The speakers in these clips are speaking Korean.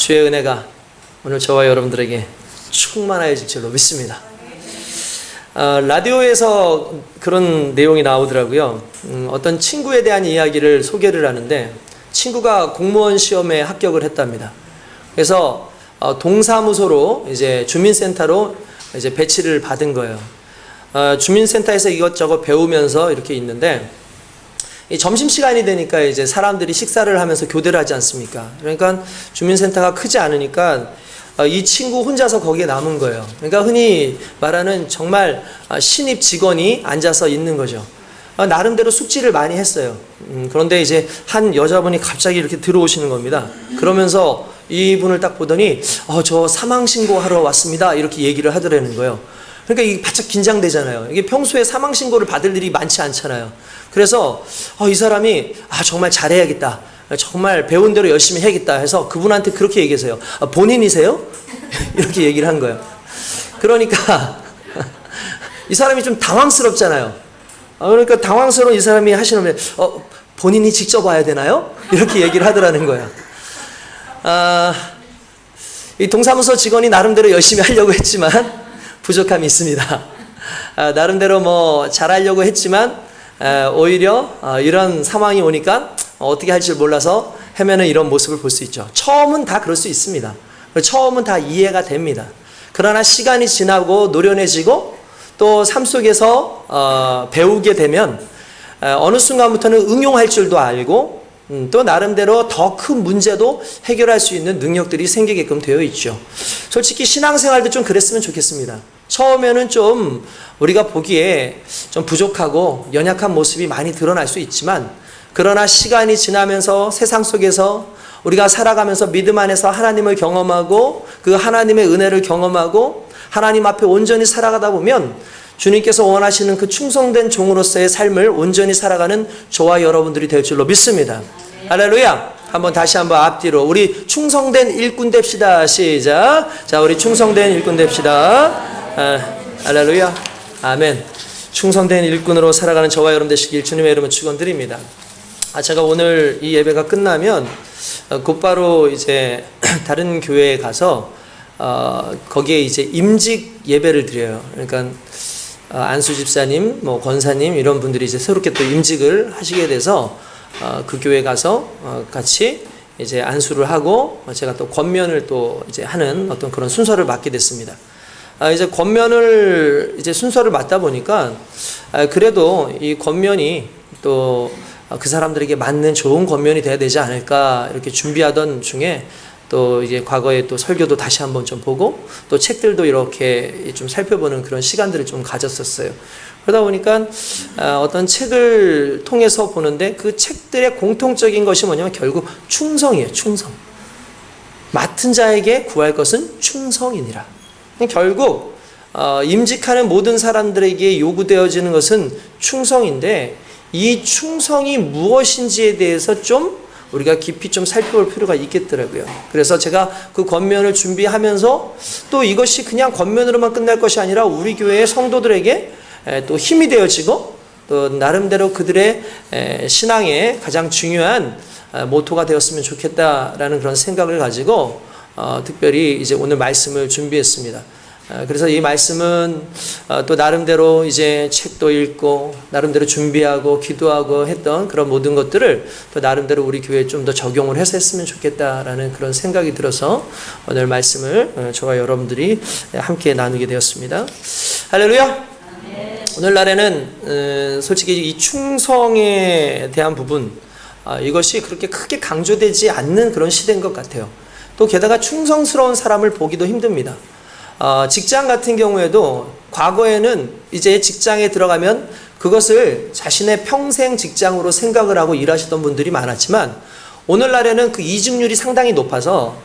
주의 은혜가 오늘 저와 여러분들에게 충만하여질 줄로 믿습니다. 라디오에서 그런 내용이 나오더라고요. 어떤 친구에 대한 이야기를 소개를 하는데 친구가 공무원 시험에 합격을 했답니다. 그래서 동사무소로 이제 주민센터로 이제 배치를 받은 거예요. 주민센터에서 이것저것 배우면서 이렇게 있는데 이 점심시간이 되니까 이제 사람들이 식사를 하면서 교대를 하지 않습니까? 그러니까 주민센터가 크지 않으니까 이 친구 혼자서 거기에 남은 거예요. 그러니까 흔히 말하는 정말 신입 직원이 앉아서 있는 거죠. 나름대로 숙지를 많이 했어요. 그런데 이제 한 여자분이 갑자기 이렇게 들어오시는 겁니다. 그러면서 이분을 딱 보더니 저 사망신고하러 왔습니다. 이렇게 얘기를 하더라는 거예요. 그러니까 이게 바짝 긴장되잖아요. 이게 평소에 사망신고를 받을 일이 많지 않잖아요. 그래서 이 사람이 정말 잘해야겠다. 정말 배운 대로 열심히 해야겠다 해서 그분한테 그렇게 얘기했어요. 본인이세요? 이렇게 얘기를 한 거예요. 그러니까 이 사람이 좀 당황스럽잖아요. 그러니까 당황스러운 이 사람이 하시는 말 본인이 직접 와야 되나요? 이렇게 얘기를 하더라는 거예요. 이 동사무소 직원이 나름대로 열심히 하려고 했지만 부족함이 있습니다. 나름대로 뭐 잘하려고 했지만 오히려 이런 상황이 오니까 어떻게 할 줄 몰라서 헤매는 이런 모습을 볼 수 있죠. 처음은 다 그럴 수 있습니다. 처음은 다 이해가 됩니다. 그러나 시간이 지나고 노련해지고 또 삶 속에서 배우게 되면 어느 순간부터는 응용할 줄도 알고 또 나름대로 더 큰 문제도 해결할 수 있는 능력들이 생기게끔 되어 있죠. 솔직히 신앙생활도 좀 그랬으면 좋겠습니다. 처음에는 좀 우리가 보기에 좀 부족하고 연약한 모습이 많이 드러날 수 있지만 그러나 시간이 지나면서 세상 속에서 우리가 살아가면서 믿음 안에서 하나님을 경험하고 그 하나님의 은혜를 경험하고 하나님 앞에 온전히 살아가다 보면 주님께서 원하시는 그 충성된 종으로서의 삶을 온전히 살아가는 저와 여러분들이 될 줄로 믿습니다. 할렐루야. 다시 한번 앞뒤로 우리 충성된 일꾼 됩시다. 시작. 자, 우리 충성된 일꾼 됩시다. 할렐루야. 아멘. 충성된 일꾼으로 살아가는 저와 여러분 되시길 주님의 이름으로 축원드립니다. 제가 오늘 이 예배가 끝나면 곧바로 이제 다른 교회에 가서 거기에 이제 임직 예배를 드려요. 그러니까 안수 집사님, 뭐 권사님 이런 분들이 이제 새롭게 또 임직을 하시게 돼서 그 교회 가서 같이 이제 안수를 하고 제가 또 권면을 또 이제 하는 어떤 그런 순서를 맡게 됐습니다. 이제 권면을 이제 순서를 맡다 보니까 그래도 이 권면이 또 그 사람들에게 맞는 좋은 권면이 돼야 되지 않을까 이렇게 준비하던 중에 또 이제 과거에 또 설교도 다시 한번 좀 보고 또 책들도 이렇게 좀 살펴보는 그런 시간들을 좀 가졌었어요. 그러다 보니까 어떤 책을 통해서 보는데 그 책들의 공통적인 것이 뭐냐면 결국 충성이에요. 충성. 맡은 자에게 구할 것은 충성이니라. 결국 임직하는 모든 사람들에게 요구되어지는 것은 충성인데 이 충성이 무엇인지에 대해서 좀 우리가 깊이 좀 살펴볼 필요가 있겠더라고요. 그래서 제가 그 권면을 준비하면서 또 이것이 그냥 권면으로만 끝날 것이 아니라 우리 교회의 성도들에게 또 힘이 되어지고 또 나름대로 그들의 신앙의 가장 중요한 모토가 되었으면 좋겠다라는 그런 생각을 가지고 특별히 이제 오늘 말씀을 준비했습니다. 그래서 이 말씀은 또 나름대로 이제 책도 읽고 나름대로 준비하고 기도하고 했던 그런 모든 것들을 또 나름대로 우리 교회에 좀 더 적용을 해서 했으면 좋겠다라는 그런 생각이 들어서 오늘 말씀을 저와 여러분들이 함께 나누게 되었습니다. 할렐루야. 오늘날에는 솔직히 이 충성에 대한 부분 이것이 그렇게 크게 강조되지 않는 그런 시대인 것 같아요. 또 게다가 충성스러운 사람을 보기도 힘듭니다. 직장 같은 경우에도 과거에는 이제 직장에 들어가면 그것을 자신의 평생 직장으로 생각을 하고 일하시던 분들이 많았지만 오늘날에는 그 이직률이 상당히 높아서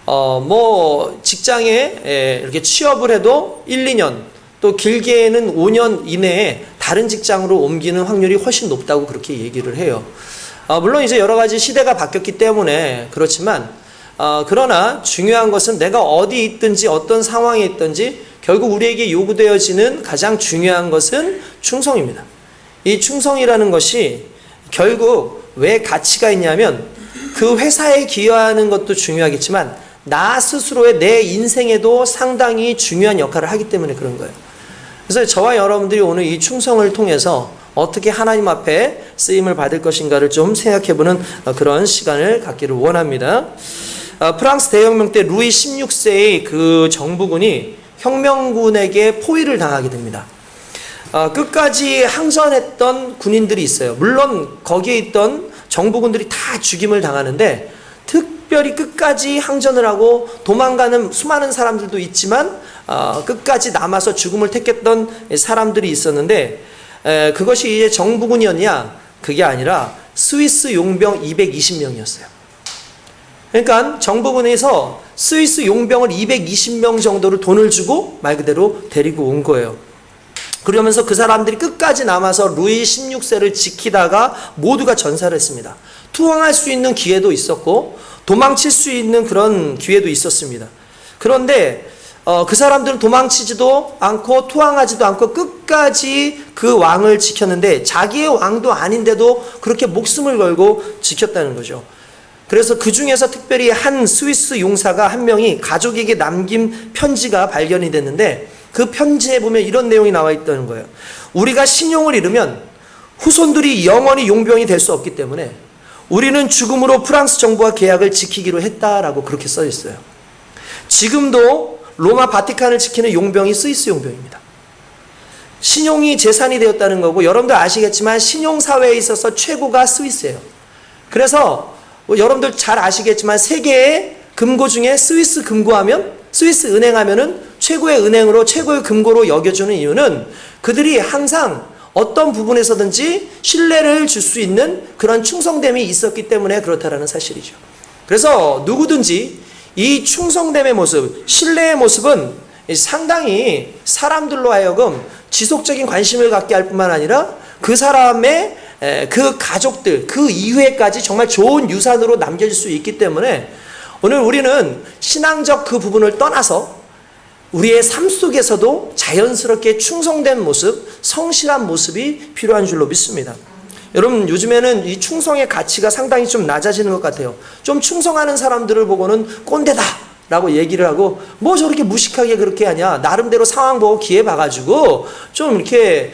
뭐 직장에 이렇게 취업을 해도 1, 2년 또 길게는 5년 이내에 다른 직장으로 옮기는 확률이 훨씬 높다고 그렇게 얘기를 해요. 물론 이제 여러 가지 시대가 바뀌었기 때문에 그렇지만 그러나 중요한 것은 내가 어디 있든지 어떤 상황에 있든지 결국 우리에게 요구되어지는 가장 중요한 것은 충성입니다. 이 충성이라는 것이 결국 왜 가치가 있냐면 그 회사에 기여하는 것도 중요하겠지만 나 스스로의 내 인생에도 상당히 중요한 역할을 하기 때문에 그런 거예요. 그래서 저와 여러분들이 오늘 이 충성을 통해서 어떻게 하나님 앞에 쓰임을 받을 것인가를 좀 생각해보는 그런 시간을 갖기를 원합니다. 프랑스 대혁명 때 루이 16세의 그 정부군이 혁명군에게 포위를 당하게 됩니다. 끝까지 항전했던 군인들이 있어요. 물론 거기에 있던 정부군들이 다 죽임을 당하는데 특별히 끝까지 항전을 하고 도망가는 수많은 사람들도 있지만 끝까지 남아서 죽음을 택했던 사람들이 있었는데 그것이 이제 정부군이었냐? 그게 아니라 스위스 용병 220명이었어요. 그러니까 정부군에서 스위스 용병을 220명 정도를 돈을 주고 말 그대로 데리고 온 거예요. 그러면서 그 사람들이 끝까지 남아서 루이 16세를 지키다가 모두가 전사를 했습니다. 투항할 수 있는 기회도 있었고 도망칠 수 있는 그런 기회도 있었습니다. 그런데 그 사람들은 도망치지도 않고 투항하지도 않고 끝까지 그 왕을 지켰는데 자기의 왕도 아닌데도 그렇게 목숨을 걸고 지켰다는 거죠. 그래서 그 중에서 특별히 한 스위스 용사가 한 명이 가족에게 남긴 편지가 발견이 됐는데 그 편지에 보면 이런 내용이 나와 있다는 거예요. 우리가 신용을 잃으면 후손들이 영원히 용병이 될 수 없기 때문에 우리는 죽음으로 프랑스 정부와 계약을 지키기로 했다라고 그렇게 써 있어요. 지금도 로마 바티칸을 지키는 용병이 스위스 용병입니다. 신용이 재산이 되었다는 거고 여러분들 아시겠지만 신용사회에 있어서 최고가 스위스예요. 그래서 여러분들 잘 아시겠지만 세계의 금고 중에 스위스 금고하면 스위스 은행 하면은 최고의 은행으로 최고의 금고로 여겨주는 이유는 그들이 항상 어떤 부분에서든지 신뢰를 줄 수 있는 그런 충성됨이 있었기 때문에 그렇다라는 사실이죠. 그래서 누구든지 이 충성됨의 모습, 신뢰의 모습은 상당히 사람들로 하여금 지속적인 관심을 갖게 할 뿐만 아니라 그 사람의 그 가족들, 그 이후에까지 정말 좋은 유산으로 남겨질 수 있기 때문에 오늘 우리는 신앙적 그 부분을 떠나서 우리의 삶 속에서도 자연스럽게 충성된 모습, 성실한 모습이 필요한 줄로 믿습니다. 여러분 요즘에는 이 충성의 가치가 상당히 좀 낮아지는 것 같아요. 좀 충성하는 사람들을 보고는 꼰대다 라고 얘기를 하고 뭐 저렇게 무식하게 그렇게 하냐, 나름대로 상황 보고 기회 봐가지고 좀 이렇게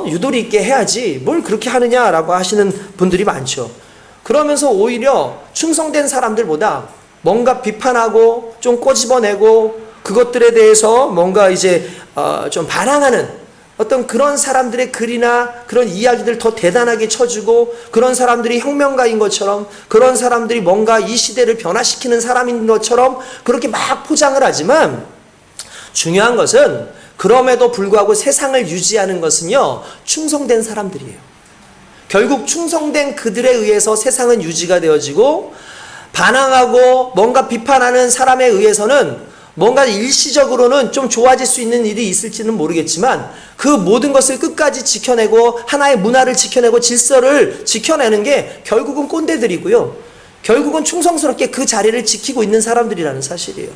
유도리 있게 해야지 뭘 그렇게 하느냐라고 하시는 분들이 많죠. 그러면서 오히려 충성된 사람들보다 뭔가 비판하고 좀 꼬집어내고 그것들에 대해서 뭔가 이제 좀 반항하는 어떤 그런 사람들의 글이나 그런 이야기들 더 대단하게 쳐주고 그런 사람들이 혁명가인 것처럼 그런 사람들이 뭔가 이 시대를 변화시키는 사람인 것처럼 그렇게 막 포장을 하지만 중요한 것은 그럼에도 불구하고 세상을 유지하는 것은요 충성된 사람들이에요. 결국 충성된 그들에 의해서 세상은 유지가 되어지고 반항하고 뭔가 비판하는 사람에 의해서는 뭔가 일시적으로는 좀 좋아질 수 있는 일이 있을지는 모르겠지만 그 모든 것을 끝까지 지켜내고 하나의 문화를 지켜내고 질서를 지켜내는 게 결국은 꼰대들이고요. 결국은 충성스럽게 그 자리를 지키고 있는 사람들이라는 사실이에요.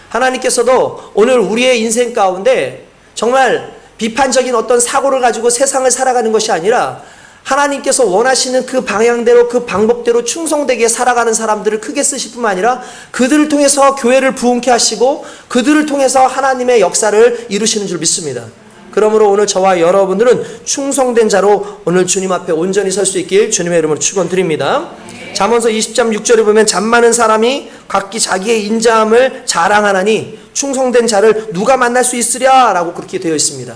하나님께서도 오늘 우리의 인생 가운데 정말 비판적인 어떤 사고를 가지고 세상을 살아가는 것이 아니라 하나님께서 원하시는 그 방향대로 그 방법대로 충성되게 살아가는 사람들을 크게 쓰실 뿐만 아니라 그들을 통해서 교회를 부흥케 하시고 그들을 통해서 하나님의 역사를 이루시는 줄 믿습니다. 그러므로 오늘 저와 여러분들은 충성된 자로 오늘 주님 앞에 온전히 설 수 있길 주님의 이름으로 축원드립니다. 잠언서 20장 6절에 보면 잠 많은 사람이 각기 자기의 인자함을 자랑하나니 충성된 자를 누가 만날 수 있으랴 라고 그렇게 되어 있습니다.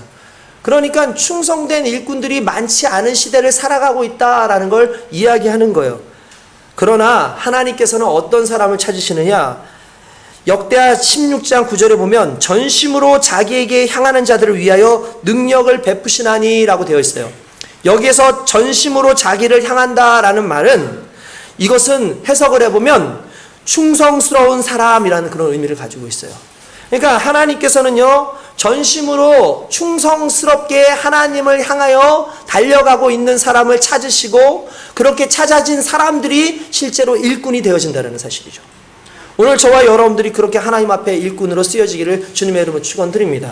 그러니까 충성된 일꾼들이 많지 않은 시대를 살아가고 있다라는 걸 이야기하는 거예요. 그러나 하나님께서는 어떤 사람을 찾으시느냐? 역대하 16장 9절에 보면 전심으로 자기에게 향하는 자들을 위하여 능력을 베푸시나니 라고 되어 있어요. 여기에서 전심으로 자기를 향한다라는 말은 이것은 해석을 해보면 충성스러운 사람이라는 그런 의미를 가지고 있어요. 그러니까 하나님께서는요 전심으로 충성스럽게 하나님을 향하여 달려가고 있는 사람을 찾으시고 그렇게 찾아진 사람들이 실제로 일꾼이 되어진다는 사실이죠. 오늘 저와 여러분들이 그렇게 하나님 앞에 일꾼으로 쓰여지기를 주님의 이름으로 축원드립니다.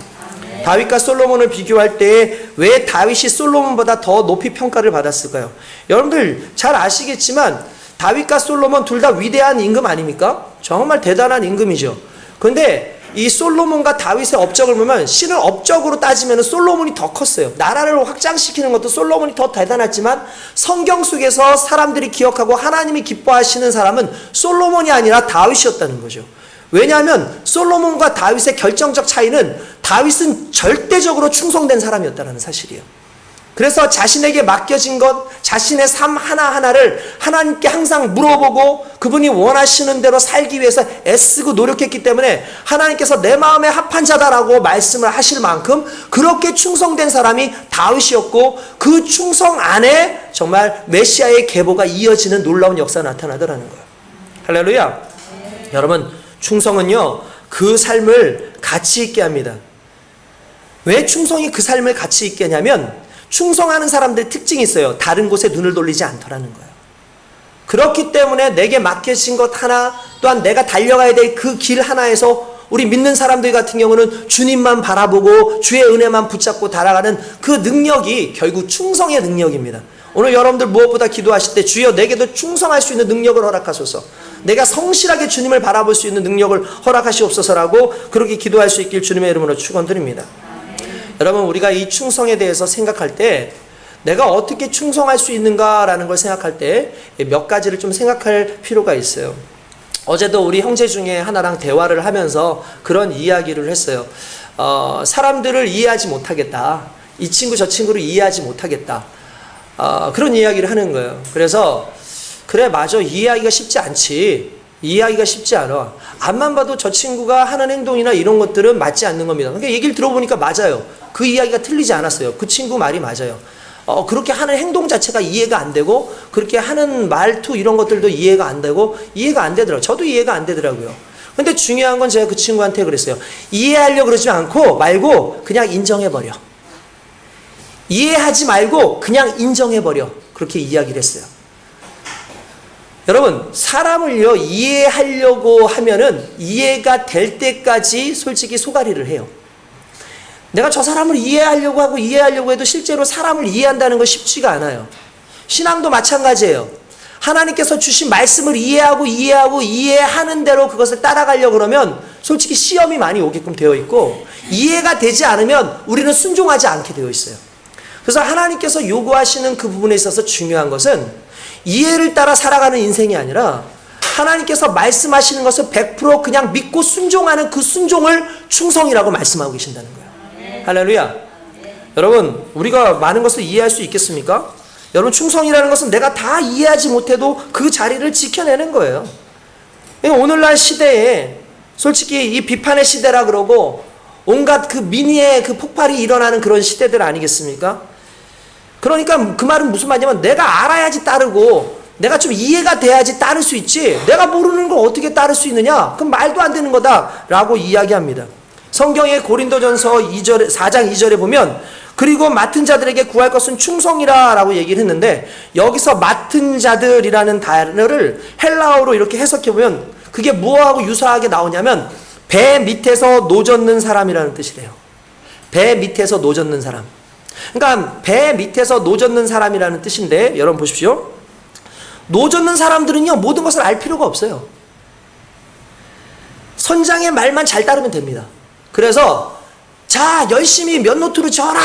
다윗과 솔로몬을 비교할 때 왜 다윗이 솔로몬보다 더 높이 평가를 받았을까요? 여러분들 잘 아시겠지만 다윗과 솔로몬 둘 다 위대한 임금 아닙니까? 정말 대단한 임금이죠. 그런데 이 솔로몬과 다윗의 업적을 보면 신을 업적으로 따지면 솔로몬이 더 컸어요. 나라를 확장시키는 것도 솔로몬이 더 대단했지만 성경 속에서 사람들이 기억하고 하나님이 기뻐하시는 사람은 솔로몬이 아니라 다윗이었다는 거죠. 왜냐하면 솔로몬과 다윗의 결정적 차이는 다윗은 절대적으로 충성된 사람이었다는 사실이에요. 그래서 자신에게 맡겨진 것, 자신의 삶 하나하나를 하나님께 항상 물어보고 그분이 원하시는 대로 살기 위해서 애쓰고 노력했기 때문에 하나님께서 내 마음에 합한 자다라고 말씀을 하실 만큼 그렇게 충성된 사람이 다윗이었고, 그 충성 안에 정말 메시아의 계보가 이어지는 놀라운 역사가 나타나더라는 거예요. 할렐루야. 여러분, 충성은요, 그 삶을 가치 있게 합니다. 왜 충성이 그 삶을 가치 있게 하냐면, 충성하는 사람들의 특징이 있어요. 다른 곳에 눈을 돌리지 않더라는 거예요. 그렇기 때문에 내게 맡겨진 것 하나, 또한 내가 달려가야 될 그 길 하나에서 우리 믿는 사람들 같은 경우는 주님만 바라보고 주의 은혜만 붙잡고 달아가는 그 능력이 결국 충성의 능력입니다. 오늘 여러분들 무엇보다 기도하실 때 주여 내게도 충성할 수 있는 능력을 허락하소서, 내가 성실하게 주님을 바라볼 수 있는 능력을 허락하시옵소서라고 그렇게 기도할 수 있길 주님의 이름으로 축원드립니다. 여러분, 우리가 이 충성에 대해서 생각할 때 내가 어떻게 충성할 수 있는가라는 걸 생각할 때 몇 가지를 좀 생각할 필요가 있어요. 어제도 우리 형제 중에 하나랑 대화를 하면서 그런 이야기를 했어요. 사람들을 이해하지 못하겠다, 이 친구 저 친구를 이해하지 못하겠다, 그런 이야기를 하는 거예요. 그래서 그래, 맞아, 이해하기가 쉽지 않지, 이해하기가 쉽지 않아. 앞만 봐도 저 친구가 하는 행동이나 이런 것들은 맞지 않는 겁니다. 그러니까 얘기를 들어보니까 맞아요. 그 이야기가 틀리지 않았어요. 그 친구 말이 맞아요. 그렇게 하는 행동 자체가 이해가 안 되고, 그렇게 하는 말투 이런 것들도 이해가 안 되고, 이해가 안 되더라고요. 저도 이해가 안 되더라고요. 근데 중요한 건 제가 그 친구한테 그랬어요. 이해하려고 그러지 말고 그냥 인정해버려. 이해하지 말고 그냥 인정해버려. 그렇게 이야기를 했어요. 여러분, 사람을요, 이해하려고 하면은 이해가 될 때까지 솔직히 소가리를 해요. 내가 저 사람을 이해하려고 해도 실제로 사람을 이해한다는 건 쉽지가 않아요. 신앙도 마찬가지예요. 하나님께서 주신 말씀을 이해하는 대로 그것을 따라가려고 그러면 솔직히 시험이 많이 오게끔 되어 있고, 이해가 되지 않으면 우리는 순종하지 않게 되어 있어요. 그래서 하나님께서 요구하시는 그 부분에 있어서 중요한 것은 이해를 따라 살아가는 인생이 아니라 하나님께서 말씀하시는 것을 100% 그냥 믿고 순종하는 그 순종을 충성이라고 말씀하고 계신다는 거예요. 할렐루야. 여러분, 우리가 많은 것을 이해할 수 있겠습니까? 여러분, 충성이라는 것은 내가 다 이해하지 못해도 그 자리를 지켜내는 거예요. 오늘날 시대에 솔직히 이 비판의 시대라 그러고 온갖 그 민의의 그 폭발이 일어나는 그런 시대들 아니겠습니까? 그러니까 그 말은 무슨 말이냐면, 내가 알아야지 따르고 내가 좀 이해가 돼야지 따를 수 있지, 내가 모르는 걸 어떻게 따를 수 있느냐? 그럼 말도 안 되는 거다 라고 이야기합니다. 성경의 고린도전서 4장 2절에 보면, 그리고 맡은 자들에게 구할 것은 충성이라 라고 얘기를 했는데, 여기서 맡은 자들이라는 단어를 헬라어로 이렇게 해석해보면 그게 무엇하고 유사하게 나오냐면 배 밑에서 노젓는 사람이라는 뜻이래요. 배 밑에서 노젓는 사람. 그러니까 배 밑에서 노젓는 사람이라는 뜻인데, 여러분 보십시오. 노젓는 사람들은요, 모든 것을 알 필요가 없어요. 선장의 말만 잘 따르면 됩니다. 그래서 자, 열심히 몇 노트로 저어라,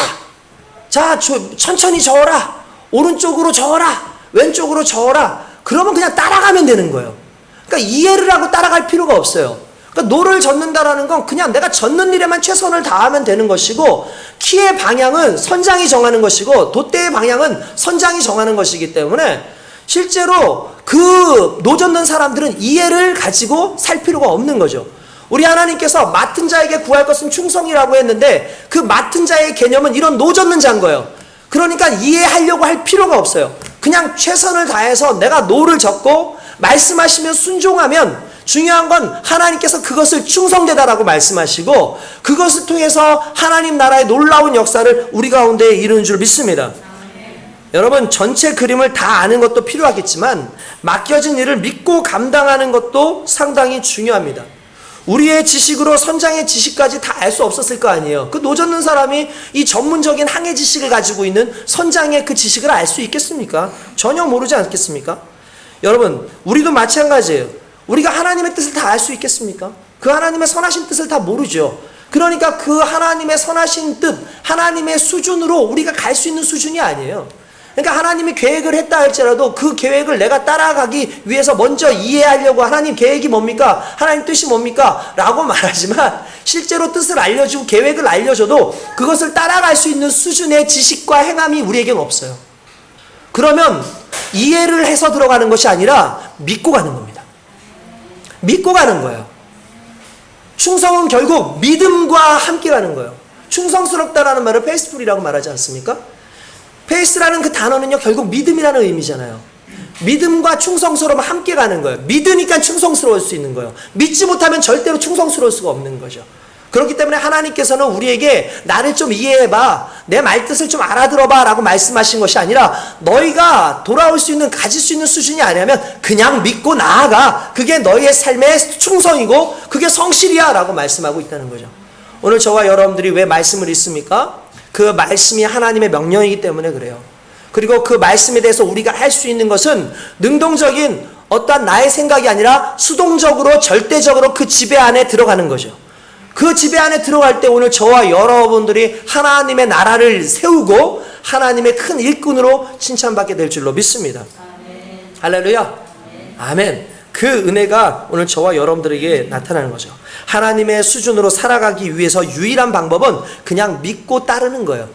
자, 천천히 저어라, 오른쪽으로 저어라, 왼쪽으로 저어라, 그러면 그냥 따라가면 되는 거예요. 그러니까 이해를 하고 따라갈 필요가 없어요. 그러니까 노를 젓는다라는 건 그냥 내가 젓는 일에만 최선을 다하면 되는 것이고, 키의 방향은 선장이 정하는 것이고 돛대의 방향은 선장이 정하는 것이기 때문에 실제로 그 노젓는 사람들은 이해를 가지고 살 필요가 없는 거죠. 우리 하나님께서 맡은 자에게 구할 것은 충성이라고 했는데, 그 맡은 자의 개념은 이런 노젓는 자인 거예요. 그러니까 이해하려고 할 필요가 없어요. 그냥 최선을 다해서 내가 노를 젓고 말씀하시면 순종하면, 중요한 건 하나님께서 그것을 충성되다라고 말씀하시고 그것을 통해서 하나님 나라의 놀라운 역사를 우리 가운데 이루는 줄 믿습니다. 여러분, 전체 그림을 다 아는 것도 필요하겠지만 맡겨진 일을 믿고 감당하는 것도 상당히 중요합니다. 우리의 지식으로 선장의 지식까지 다 알 수 없었을 거 아니에요. 그 노젓는 사람이 이 전문적인 항해 지식을 가지고 있는 선장의 그 지식을 알 수 있겠습니까? 전혀 모르지 않겠습니까? 여러분, 우리도 마찬가지예요. 우리가 하나님의 뜻을 다 알 수 있겠습니까? 그 하나님의 선하신 뜻을 다 모르죠. 그러니까 그 하나님의 선하신 뜻, 하나님의 수준으로 우리가 갈 수 있는 수준이 아니에요. 그러니까 하나님이 계획을 했다 할지라도 그 계획을 내가 따라가기 위해서 먼저 이해하려고 하나님 계획이 뭡니까? 하나님 뜻이 뭡니까? 라고 말하지만 실제로 뜻을 알려주고 계획을 알려줘도 그것을 따라갈 수 있는 수준의 지식과 행함이 우리에게는 없어요. 그러면 이해를 해서 들어가는 것이 아니라 믿고 가는 겁니다. 믿고 가는 거예요. 충성은 결국 믿음과 함께 가는 거예요. 충성스럽다라는 말을 페이스풀이라고 말하지 않습니까? 페이스라는 그 단어는요, 결국 믿음이라는 의미잖아요. 믿음과 충성스러움은 함께 가는 거예요. 믿으니까 충성스러울 수 있는 거예요. 믿지 못하면 절대로 충성스러울 수가 없는 거죠. 그렇기 때문에 하나님께서는 우리에게 나를 좀 이해해봐, 내 말뜻을 좀 알아들어봐 라고 말씀하신 것이 아니라 너희가 돌아올 수 있는, 가질 수 있는 수준이 아니라면 그냥 믿고 나아가. 그게 너희의 삶의 충성이고 그게 성실이야 라고 말씀하고 있다는 거죠. 오늘 저와 여러분들이 왜 말씀을 읽습니까? 그 말씀이 하나님의 명령이기 때문에 그래요. 그리고 그 말씀에 대해서 우리가 할 수 있는 것은 능동적인 어떠한 나의 생각이 아니라 수동적으로 절대적으로 그 지배 안에 들어가는 거죠. 그 지배 안에 들어갈 때 오늘 저와 여러분들이 하나님의 나라를 세우고 하나님의 큰 일꾼으로 칭찬받게 될 줄로 믿습니다. 아멘. 할렐루야. 아멘. 아멘. 그 은혜가 오늘 저와 여러분들에게 나타나는 거죠. 하나님의 수준으로 살아가기 위해서 유일한 방법은 그냥 믿고 따르는 거예요.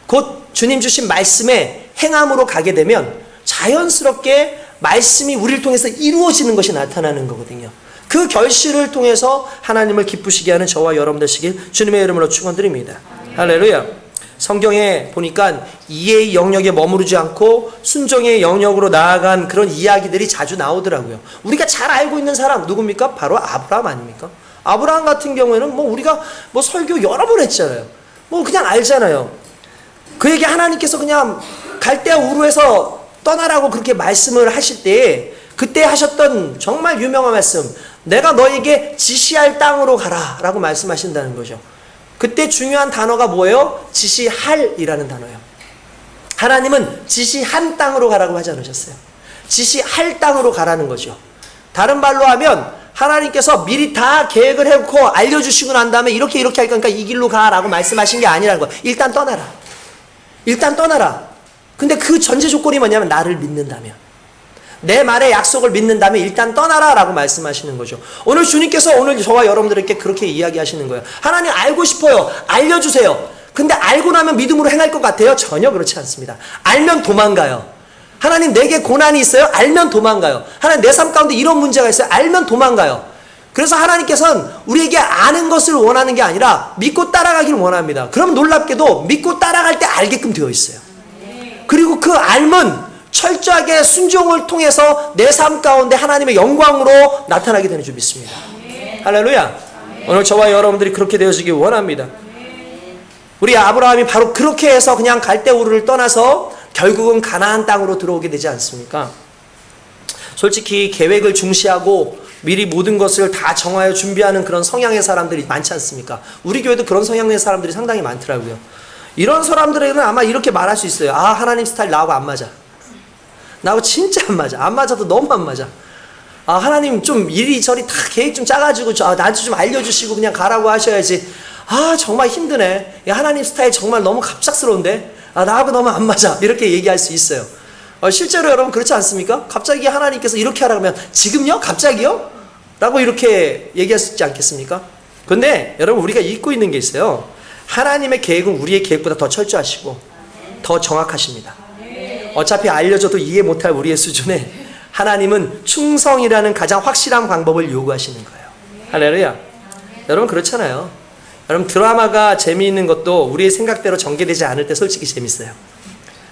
곧 주님 주신 말씀에 행함으로 가게 되면 자연스럽게 말씀이 우리를 통해서 이루어지는 것이 나타나는 거거든요. 그 결실을 통해서 하나님을 기쁘시게 하는 저와 여러분 되시길 주님의 이름으로 축원드립니다. 할렐루야. 성경에 보니까 이해의 영역에 머무르지 않고 순종의 영역으로 나아간 그런 이야기들이 자주 나오더라고요. 우리가 잘 알고 있는 사람 누굽니까? 바로 아브라함 아닙니까? 아브라함 같은 경우에는 우리가 설교 여러 번 했잖아요. 그냥 알잖아요. 그에게 하나님께서 그냥 갈대아 우르에서 떠나라고 그렇게 말씀을 하실 때 그때 하셨던 정말 유명한 말씀, 내가 너에게 지시할 땅으로 가라 라고 말씀하신다는 거죠. 그때 중요한 단어가 뭐예요? 지시할이라는 단어예요. 하나님은 지시한 땅으로 가라고 하지 않으셨어요. 지시할 땅으로 가라는 거죠. 다른 말로 하면 하나님께서 미리 다 계획을 해놓고 알려주시고 난 다음에 이렇게 할 거니까 이 길로 가라고 말씀하신 게 아니라는 거예요. 일단 떠나라. 일단 떠나라. 근데 그 전제 조건이 뭐냐면 나를 믿는다면, 내 말의 약속을 믿는다면 일단 떠나라 라고 말씀하시는 거죠. 오늘 주님께서 오늘 저와 여러분들에게 그렇게 이야기하시는 거예요. 하나님 알고 싶어요. 알려주세요. 근데 알고 나면 믿음으로 행할 것 같아요? 전혀 그렇지 않습니다. 알면 도망가요. 하나님 내게 고난이 있어요? 알면 도망가요. 하나님 내 삶 가운데 이런 문제가 있어요? 알면 도망가요. 그래서 하나님께서는 우리에게 아는 것을 원하는 게 아니라 믿고 따라가기를 원합니다. 그럼 놀랍게도 믿고 따라갈 때 알게끔 되어 있어요. 그리고 그 알면 철저하게 순종을 통해서 내 삶 가운데 하나님의 영광으로 나타나게 되는 줄 믿습니다. 할렐루야. 오늘 저와 여러분들이 그렇게 되어지길 원합니다. 우리 아브라함이 바로 그렇게 해서 그냥 갈대아 우르를 떠나서 결국은 가나안 땅으로 들어오게 되지 않습니까? 솔직히 계획을 중시하고 미리 모든 것을 다 정하여 준비하는 그런 성향의 사람들이 많지 않습니까? 우리 교회도 그런 성향의 사람들이 상당히 많더라고요. 이런 사람들에게는 아마 이렇게 말할 수 있어요. 아, 하나님 스타일 나하고 안 맞아. 나하고 진짜 안 맞아. 안 맞아도 너무 안 맞아. 아, 하나님 좀 이리저리 다 계획 좀 짜가지고 나한테 좀 알려주시고 그냥 가라고 하셔야지. 아, 정말 힘드네. 하나님 스타일 정말 너무 갑작스러운데. 아, 나하고 너무 안 맞아. 이렇게 얘기할 수 있어요. 실제로 여러분 그렇지 않습니까? 갑자기 하나님께서 이렇게 하라고 하면 지금요? 갑자기요? 라고 이렇게 얘기할 수 있지 않겠습니까? 근데 여러분 우리가 잊고 있는 게 있어요. 하나님의 계획은 우리의 계획보다 더 철저하시고 더 정확하십니다. 어차피 알려줘도 이해 못할 우리의 수준에 하나님은 충성이라는 가장 확실한 방법을 요구하시는 거예요. 할렐루야. 여러분 그렇잖아요. 여러분 드라마가 재미있는 것도 우리의 생각대로 전개되지 않을 때 솔직히 재밌어요.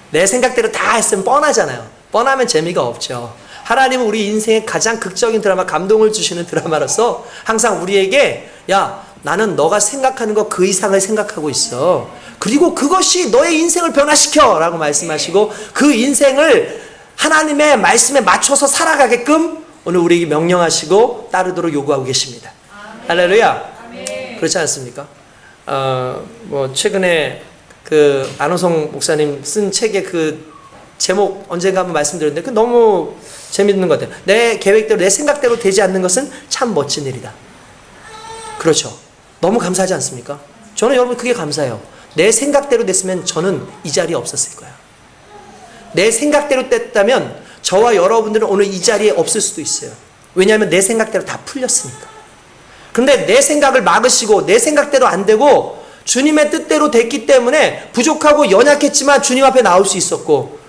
내 생각대로 다 했으면 뻔하잖아요. 뻔하면 재미가 없죠. 하나님은 우리 인생의 가장 극적인 드라마, 감동을 주시는 드라마로서 항상 우리에게 야, 나는 너가 생각하는 것 그 이상을 생각하고 있어. 그리고 그것이 너의 인생을 변화시켜 라고 말씀하시고 그 인생을 하나님의 말씀에 맞춰서 살아가게끔 오늘 우리에게 명령하시고 따르도록 요구하고 계십니다. 할렐루야. 그렇지 않습니까? 최근에 그 안호성 목사님 쓴 책의 그 제목 언젠가 한번 말씀드렸는데 그 너무 재밌는 것 같아요. 내 계획대로 내 생각대로 되지 않는 것은 참 멋진 일이다. 그렇죠. 너무 감사하지 않습니까? 저는 여러분 그게 감사해요. 내 생각대로 됐으면 저는 이 자리에 없었을 거예요. 내 생각대로 됐다면 저와 여러분들은 오늘 이 자리에 없을 수도 있어요. 왜냐하면 내 생각대로 다 풀렸으니까. 그런데 내 생각을 막으시고 내 생각대로 안 되고 주님의 뜻대로 됐기 때문에 부족하고 연약했지만 주님 앞에 나올 수 있었고,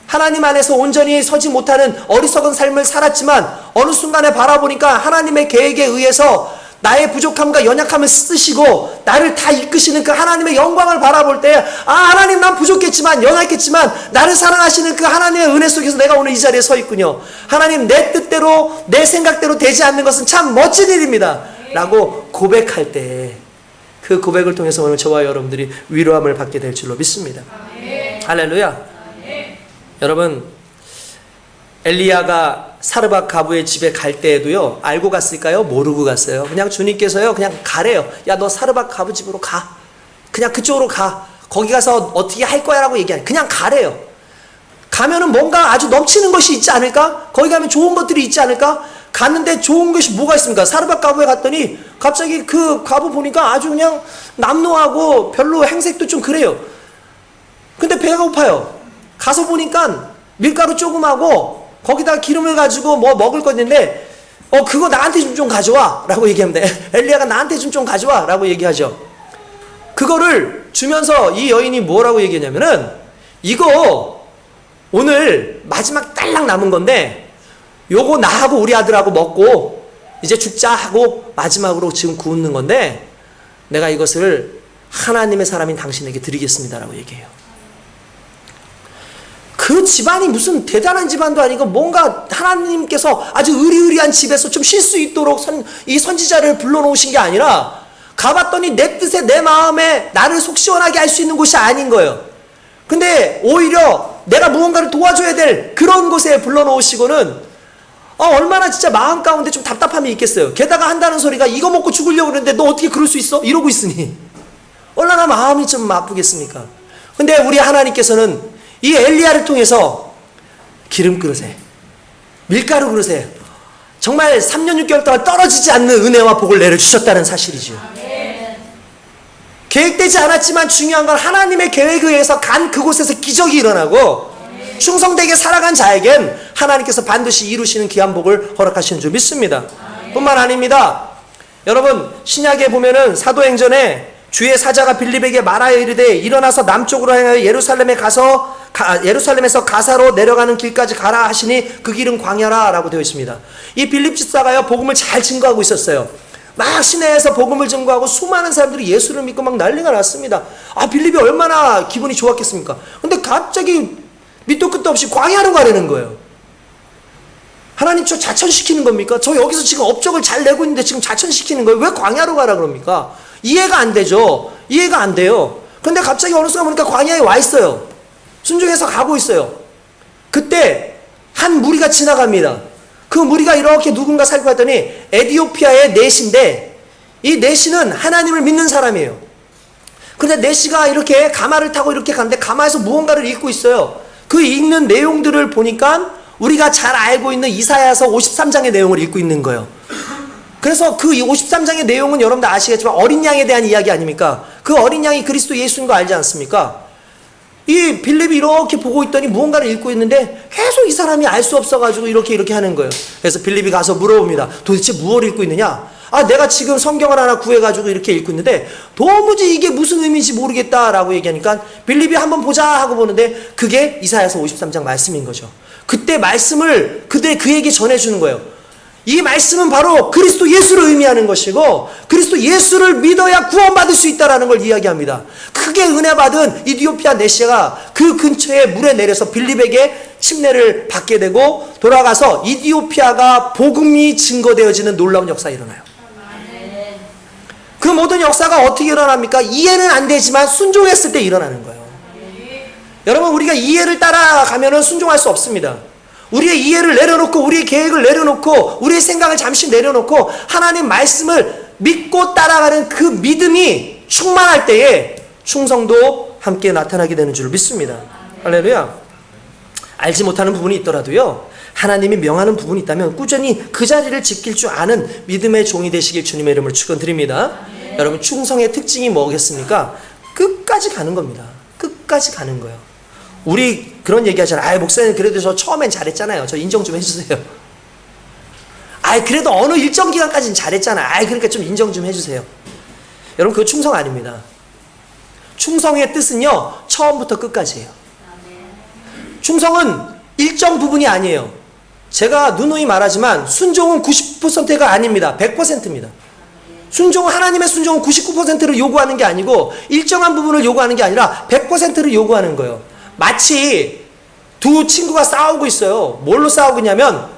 하나님 안에서 온전히 서지 못하는 어리석은 삶을 살았지만 어느 순간에 바라보니까 하나님의 계획에 의해서 나의 부족함과 연약함을 쓰시고 나를 다 이끄시는 그 하나님의 영광을 바라볼 때, 아, 하나님, 난 부족했지만 연약했지만 나를 사랑하시는 그 하나님의 은혜 속에서 내가 오늘 이 자리에 서 있군요. 하나님, 내 뜻대로 내 생각대로 되지 않는 것은 참 멋진 일입니다 라고 고백할 때, 그 고백을 통해서 오늘 저와 여러분들이 위로함을 받게 될 줄로 믿습니다. 할렐루야. 여러분, 엘리야가 사르밧 가부의 집에 갈 때에도요, 알고 갔을까요? 모르고 갔어요. 그냥 주님께서요, 그냥 가래요. 야, 너 사르밧 가부 집으로 가. 그냥 그쪽으로 가. 거기 가서 어떻게 할 거야 라고 얘기하니 그냥 가래요. 가면은 뭔가 아주 넘치는 것이 있지 않을까? 거기 가면 좋은 것들이 있지 않을까? 갔는데 좋은 것이 뭐가 있습니까? 사르밧 가부에 갔더니 갑자기 그 가부 보니까 아주 그냥 남루하고 별로 행색도 좀 그래요. 근데 배가 고파요. 가서 보니까 밀가루 조금하고 거기다 기름을 가지고 뭐 먹을 건데, 그거 나한테 좀 가져와 라고 얘기합니다. 엘리야가 나한테 좀 가져와 라고 얘기하죠. 그거를 주면서 이 여인이 뭐라고 얘기하냐면은, 이거 오늘 마지막 딸랑 남은 건데 요거 나하고 우리 아들하고 먹고 이제 죽자 하고 마지막으로 지금 구우는 건데 내가 이것을 하나님의 사람인 당신에게 드리겠습니다 라고 얘기해요. 그 집안이 무슨 대단한 집안도 아니고 뭔가 하나님께서 아주 의리의리한 집에서 좀 쉴 수 있도록 이 선지자를 불러놓으신 게 아니라, 가봤더니 내 뜻에 내 마음에 나를 속 시원하게 할 수 있는 곳이 아닌 거예요. 근데 오히려 내가 무언가를 도와줘야 될 그런 곳에 불러놓으시고는 얼마나 진짜 마음 가운데 좀 답답함이 있겠어요. 게다가 한다는 소리가 이거 먹고 죽으려고 그러는데 너 어떻게 그럴 수 있어? 이러고 있으니 얼마나 마음이 좀 아프겠습니까? 근데 우리 하나님께서는 이 엘리야를 통해서 기름 그릇에, 밀가루 그릇에 정말 3년 6개월 동안 떨어지지 않는 은혜와 복을 내려주셨다는 사실이죠. 계획되지 않았지만 중요한 건 하나님의 계획에 의해서 간 그곳에서 기적이 일어나고, 충성되게 살아간 자에겐 하나님께서 반드시 이루시는 귀한 복을 허락하시는 줄 믿습니다. 뿐만 아닙니다. 여러분, 신약에 보면은 사도행전에 주의 사자가 빌립에게 말하여 이르되 일어나서 남쪽으로 향하여 예루살렘에서 가사로 내려가는 길까지 가라 하시니 그 길은 광야라 라고 되어 있습니다. 이 빌립 집사가요, 복음을 잘 증거하고 있었어요. 막 시내에서 복음을 증거하고 수많은 사람들이 예수를 믿고 막 난리가 났습니다. 빌립이 얼마나 기분이 좋았겠습니까? 근데 갑자기 밑도 끝도 없이 광야로 가려는 거예요. 하나님, 저 자천시키는 겁니까? 저 여기서 지금 업적을 잘 내고 있는데 지금 자천시키는 거예요. 왜 광야로 가라 그럽니까? 이해가 안 되죠. 이해가 안 돼요. 근데 갑자기 어느 순간 보니까 광야에 와 있어요. 순종해서 가고 있어요. 그때 한 무리가 지나갑니다. 그 무리가 이렇게 누군가 살펴봤더니 에디오피아의 넷인데, 이 넷이는 하나님을 믿는 사람이에요. 근데 넷이가 이렇게 가마를 타고 이렇게 가는데 가마에서 무언가를 읽고 있어요. 그 읽는 내용들을 보니까 우리가 잘 알고 있는 이사야서 53장의 내용을 읽고 있는 거예요. 그래서 그 53장의 내용은 여러분들 아시겠지만 어린 양에 대한 이야기 아닙니까? 그 어린 양이 그리스도 예수인 거 알지 않습니까? 이 빌립이 이렇게 보고 있더니 무언가를 읽고 있는데 계속 이 사람이 알 수 없어가지고 이렇게 하는 거예요. 그래서 빌립이 가서 물어봅니다. 도대체 무엇을 읽고 있느냐? 내가 지금 성경을 하나 구해가지고 이렇게 읽고 있는데 도무지 이게 무슨 의미인지 모르겠다라고 얘기하니까 빌립이 한번 보자 하고 보는데 그게 이사야서 53장 말씀인 거죠. 그때 말씀을 그에게 전해주는 거예요. 이 말씀은 바로 그리스도 예수를 의미하는 것이고, 그리스도 예수를 믿어야 구원받을 수 있다는 걸 이야기합니다. 크게 은혜 받은 이디오피아 넷시가 그 근처에 물에 내려서 빌립에게 침례를 받게 되고 돌아가서 이디오피아가 복음이 증거되어지는 놀라운 역사가 일어나요. 그 모든 역사가 어떻게 일어납니까? 이해는 안 되지만 순종했을 때 일어나는 거예요. 여러분, 우리가 이해를 따라가면 순종할 수 없습니다. 우리의 이해를 내려놓고, 우리의 계획을 내려놓고, 우리의 생각을 잠시 내려놓고 하나님 말씀을 믿고 따라가는 그 믿음이 충만할 때에 충성도 함께 나타나게 되는 줄 믿습니다. 할렐루야. 알지 못하는 부분이 있더라도요, 하나님이 명하는 부분이 있다면 꾸준히 그 자리를 지킬 줄 아는 믿음의 종이 되시길 주님의 이름으로 축원드립니다. 여러분, 충성의 특징이 뭐겠습니까? 끝까지 가는 겁니다. 끝까지 가는 거예요. 우리 그런 얘기 하잖아요. 아이, 목사님 그래도 저 처음엔 잘했잖아요. 저 인정 좀 해주세요. 아이, 그래도 어느 일정 기간까지는 잘했잖아요. 아이, 그러니까 좀 인정 좀 해주세요. 여러분, 그거 충성 아닙니다. 충성의 뜻은요, 처음부터 끝까지예요. 충성은 일정 부분이 아니에요. 제가 누누이 말하지만 순종은 90%가 아닙니다. 100%입니다. 하나님의 순종은 99%를 요구하는 게 아니고 일정한 부분을 요구하는 게 아니라 100%를 요구하는 거예요. 마치 두 친구가 싸우고 있어요. 뭘로 싸우고 있냐면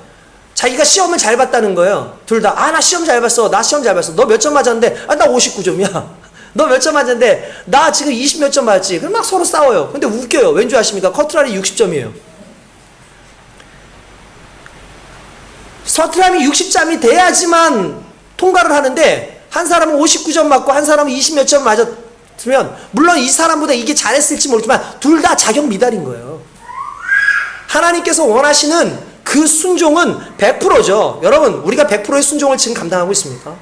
자기가 시험을 잘 봤다는 거예요. 둘 다, 나 시험 잘 봤어. 나 시험 잘 봤어. 너 몇 점 맞았는데? 나 59점이야. 너 몇 점 맞았는데? 나 지금 20 몇 점 맞았지. 그럼 막 서로 싸워요. 근데 웃겨요. 왠지 아십니까? 커트라리 60점이에요. 서트람이 60점이 돼야지만 통과를 하는데, 한 사람은 59점 맞고 한 사람은 20 몇 점 맞았으면 물론 이 사람보다 이게 잘했을지 모르지만 둘 다 자격 미달인 거예요. 하나님께서 원하시는 그 순종은 100%죠. 여러분, 우리가 100%의 순종을 지금 감당하고 있습니까?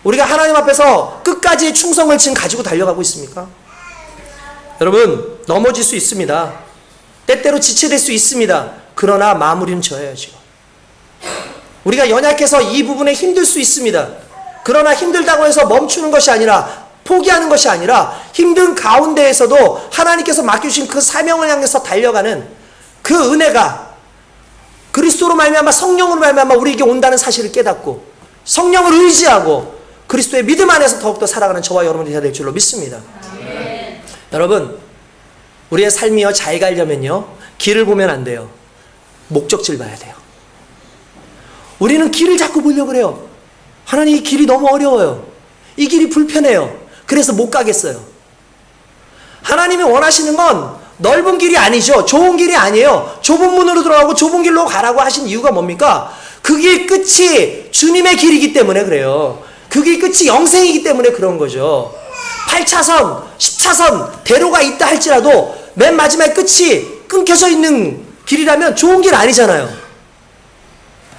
우리가 하나님 앞에서 끝까지의 충성을 지금 가지고 달려가고 있습니까? 여러분, 넘어질 수 있습니다. 때때로 지체될 수 있습니다. 그러나 마무리는 져야죠. 지금 우리가 연약해서 이 부분에 힘들 수 있습니다. 그러나 힘들다고 해서 멈추는 것이 아니라, 포기하는 것이 아니라 힘든 가운데에서도 하나님께서 맡겨주신 그 사명을 향해서 달려가는 그 은혜가 그리스도로 말미암아, 성령으로 말미암아 우리에게 온다는 사실을 깨닫고 성령을 의지하고 그리스도의 믿음 안에서 더욱더 살아가는 저와 여러분이 되어야 될 줄로 믿습니다. 여러분, 우리의 삶이요, 잘 가려면요, 길을 보면 안 돼요. 목적지를 봐야 돼요. 우리는 길을 자꾸 보려고 그래요. 하나님, 이 길이 너무 어려워요. 이 길이 불편해요. 그래서 못 가겠어요. 하나님이 원하시는 건 넓은 길이 아니죠. 좋은 길이 아니에요. 좁은 문으로 들어가고 좁은 길로 가라고 하신 이유가 뭡니까? 그 길 끝이 주님의 길이기 때문에 그래요. 그 길 끝이 영생이기 때문에 그런 거죠. 8차선, 10차선 대로가 있다 할지라도 맨 마지막 끝이 끊겨져 있는 길이라면 좋은 길 아니잖아요.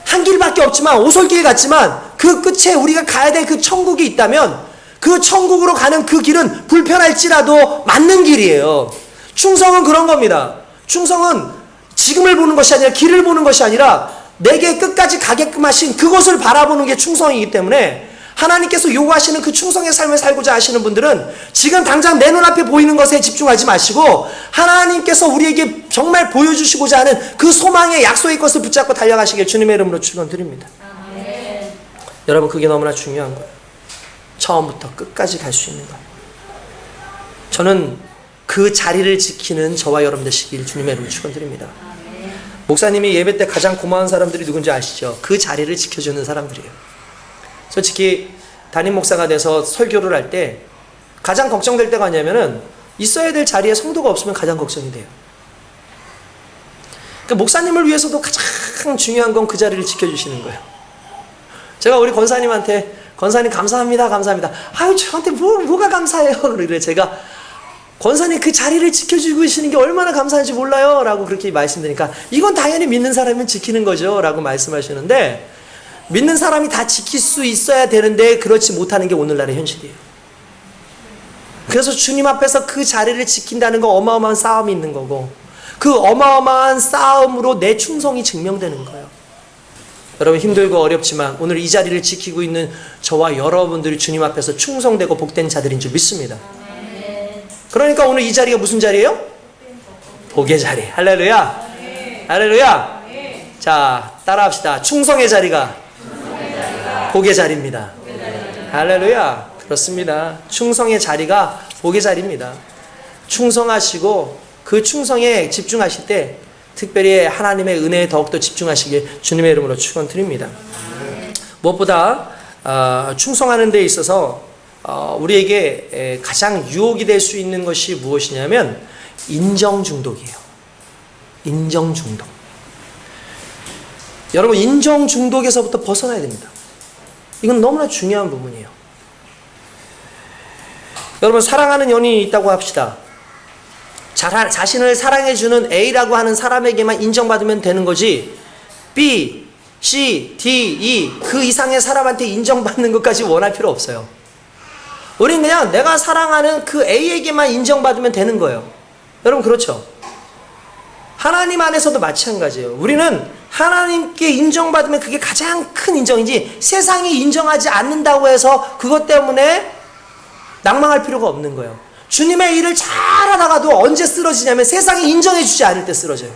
한 길밖에 없지만, 오솔길 같지만 그 끝에 우리가 가야 될 그 천국이 있다면 그 천국으로 가는 그 길은 불편할지라도 맞는 길이에요. 충성은 그런 겁니다. 충성은 지금을 보는 것이 아니라 길을 보는 것이 아니라 내게 끝까지 가게끔 하신 그것을 바라보는 게 충성이기 때문에 하나님께서 요구하시는 그 충성의 삶을 살고자 하시는 분들은 지금 당장 내 눈앞에 보이는 것에 집중하지 마시고 하나님께서 우리에게 정말 보여주시고자 하는 그 소망의 약속의 것을 붙잡고 달려가시길 주님의 이름으로 축원드립니다. 여러분, 그게 너무나 중요한 거예요. 처음부터 끝까지 갈 수 있는 거예요. 저는 그 자리를 지키는 저와 여러분 되시길 주님의 이름으로 축원드립니다. 목사님이 예배 때 가장 고마운 사람들이 누군지 아시죠? 그 자리를 지켜주는 사람들이에요. 솔직히 담임 목사가 돼서 설교를 할 때 가장 걱정될 때가 뭐냐면은 있어야 될 자리에 성도가 없으면 가장 걱정이 돼요. 그러니까 목사님을 위해서도 가장 중요한 건 그 자리를 지켜주시는 거예요. 제가 우리 권사님한테, 권사님 감사합니다, 감사합니다. 아유, 저한테 뭐가 감사해요? 그래 제가, 권사님 그 자리를 지켜주고 계시는 게 얼마나 감사한지 몰라요 라고 그렇게 말씀드리니까, 이건 당연히 믿는 사람은 지키는 거죠 라고 말씀하시는데, 믿는 사람이 다 지킬 수 있어야 되는데 그렇지 못하는 게 오늘날의 현실이에요. 그래서 주님 앞에서 그 자리를 지킨다는 건 어마어마한 싸움이 있는 거고, 그 어마어마한 싸움으로 내 충성이 증명되는 거예요. 여러분, 힘들고 어렵지만 오늘 이 자리를 지키고 있는 저와 여러분들이 주님 앞에서 충성되고 복된 자들인 줄 믿습니다. 그러니까 오늘 이 자리가 무슨 자리예요? 복의 자리. 할렐루야. 할렐루야. 자, 따라합시다. 충성의 자리가 복의 자리입니다. 할렐루야. 그렇습니다. 충성의 자리가 복의 자리입니다. 충성하시고 그 충성에 집중하실 때 특별히 하나님의 은혜에 더욱더 집중하시길 주님의 이름으로 축원드립니다. 무엇보다 충성하는 데 있어서 우리에게 가장 유혹이 될 수 있는 것이 무엇이냐면 인정 중독이에요. 인정 중독. 여러분, 인정 중독에서부터 벗어나야 됩니다. 이건 너무나 중요한 부분이에요. 여러분, 사랑하는 연인이 있다고 합시다. 자신을 사랑해주는 A라고 하는 사람에게만 인정받으면 되는 거지, B, C, D, E 그 이상의 사람한테 인정받는 것까지 원할 필요 없어요. 우린 그냥 내가 사랑하는 그 A에게만 인정받으면 되는 거예요. 여러분 그렇죠? 하나님 안에서도 마찬가지예요. 우리는 하나님께 인정받으면 그게 가장 큰 인정이지, 세상이 인정하지 않는다고 해서 그것 때문에 낭망할 필요가 없는 거예요. 주님의 일을 잘하다가도 언제 쓰러지냐면 세상이 인정해주지 않을 때 쓰러져요.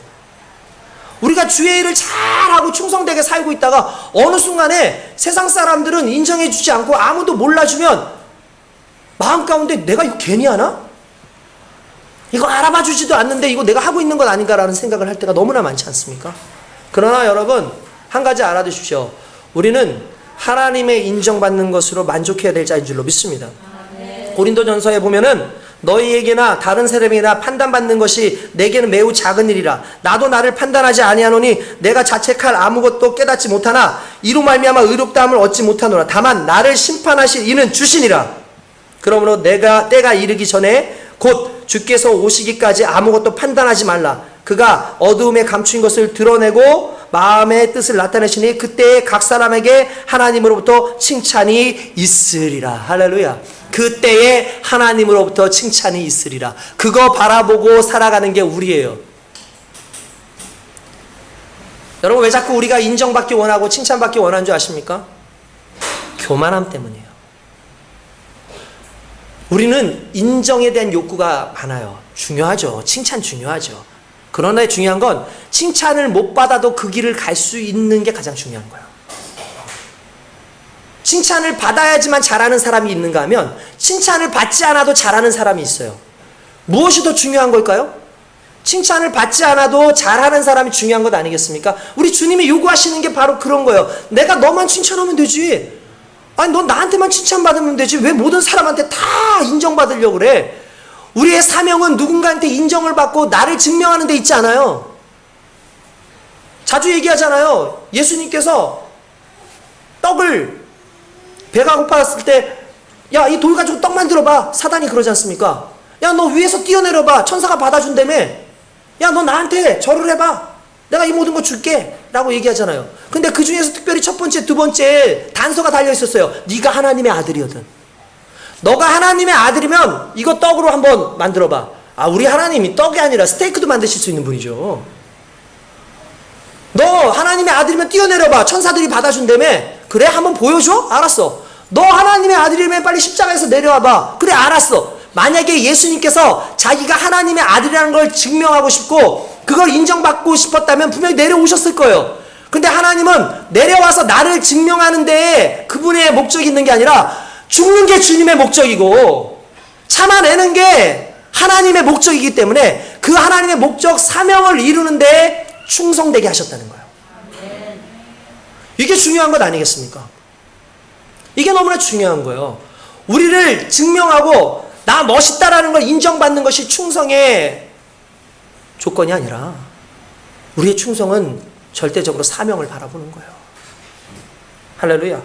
우리가 주의 일을 잘하고 충성되게 살고 있다가 어느 순간에 세상 사람들은 인정해주지 않고 아무도 몰라주면 마음 가운데 내가 이거 괜히 하나? 이거 알아봐 주지도 않는데 이거 내가 하고 있는 건 아닌가라는 생각을 할 때가 너무나 많지 않습니까? 그러나 여러분 한 가지 알아두십시오. 우리는 하나님의 인정받는 것으로 만족해야 될 자인 줄로 믿습니다. 고린도전서에 보면은 너희에게나 다른 사람에게나 판단받는 것이 내게는 매우 작은 일이라. 나도 나를 판단하지 아니하노니 내가 자책할 아무것도 깨닫지 못하나 이로 말미암아 의롭다함을 얻지 못하노라. 다만 나를 심판하실 이는 주시니라. 그러므로 내가 때가 이르기 전에 곧 주께서 오시기까지 아무것도 판단하지 말라. 그가 어두움에 감추인 것을 드러내고 마음의 뜻을 나타내시니 그때에 각 사람에게 하나님으로부터 칭찬이 있으리라. 할렐루야. 그때에 하나님으로부터 칭찬이 있으리라. 그거 바라보고 살아가는 게 우리예요. 여러분 왜 자꾸 우리가 인정받기 원하고 칭찬받기 원하는 줄 아십니까? 교만함 때문이에요. 우리는 인정에 대한 욕구가 많아요. 중요하죠. 칭찬 중요하죠. 그러나 중요한 건 칭찬을 못 받아도 그 길을 갈 수 있는 게 가장 중요한 거예요. 칭찬을 받아야지만 잘하는 사람이 있는가 하면 칭찬을 받지 않아도 잘하는 사람이 있어요. 무엇이 더 중요한 걸까요? 칭찬을 받지 않아도 잘하는 사람이 중요한 것 아니겠습니까? 우리 주님이 요구하시는 게 바로 그런 거예요. 내가 너만 칭찬하면 되지. 아니 넌 나한테만 칭찬받으면 되지. 왜 모든 사람한테 다 인정받으려고 그래? 우리의 사명은 누군가한테 인정을 받고 나를 증명하는 데 있지 않아요. 자주 얘기하잖아요. 예수님께서 떡을 배가 고팠을 때 야, 이 돌 가지고 떡 만들어봐. 사단이 그러지 않습니까? 야, 너 위에서 뛰어내려봐. 천사가 받아준다며. 야, 너 나한테 절을 해봐. 내가 이 모든 거 줄게. 라고 얘기하잖아요. 근데 그 중에서 특별히 첫 번째, 두 번째 단서가 달려있었어요. 네가 하나님의 아들이거든. 너가 하나님의 아들이면 이거 떡으로 한번 만들어봐. 아, 우리 하나님이 떡이 아니라 스테이크도 만드실 수 있는 분이죠. 너 하나님의 아들이면 뛰어내려봐. 천사들이 받아준다며. 그래? 한번 보여줘? 알았어. 너 하나님의 아들이면 빨리 십자가에서 내려와봐. 그래, 알았어. 만약에 예수님께서 자기가 하나님의 아들이라는 걸 증명하고 싶고 그걸 인정받고 싶었다면 분명히 내려오셨을 거예요. 근데 하나님은 내려와서 나를 증명하는 데에 그분의 목적이 있는 게 아니라 죽는 게 주님의 목적이고 참아내는 게 하나님의 목적이기 때문에 그 하나님의 목적 사명을 이루는 데에 충성되게 하셨다는 거예요. 이게 중요한 것 아니겠습니까? 이게 너무나 중요한 거예요. 우리를 증명하고 나 멋있다라는 걸 인정받는 것이 충성의 조건이 아니라 우리의 충성은 절대적으로 사명을 바라보는 거예요. 할렐루야.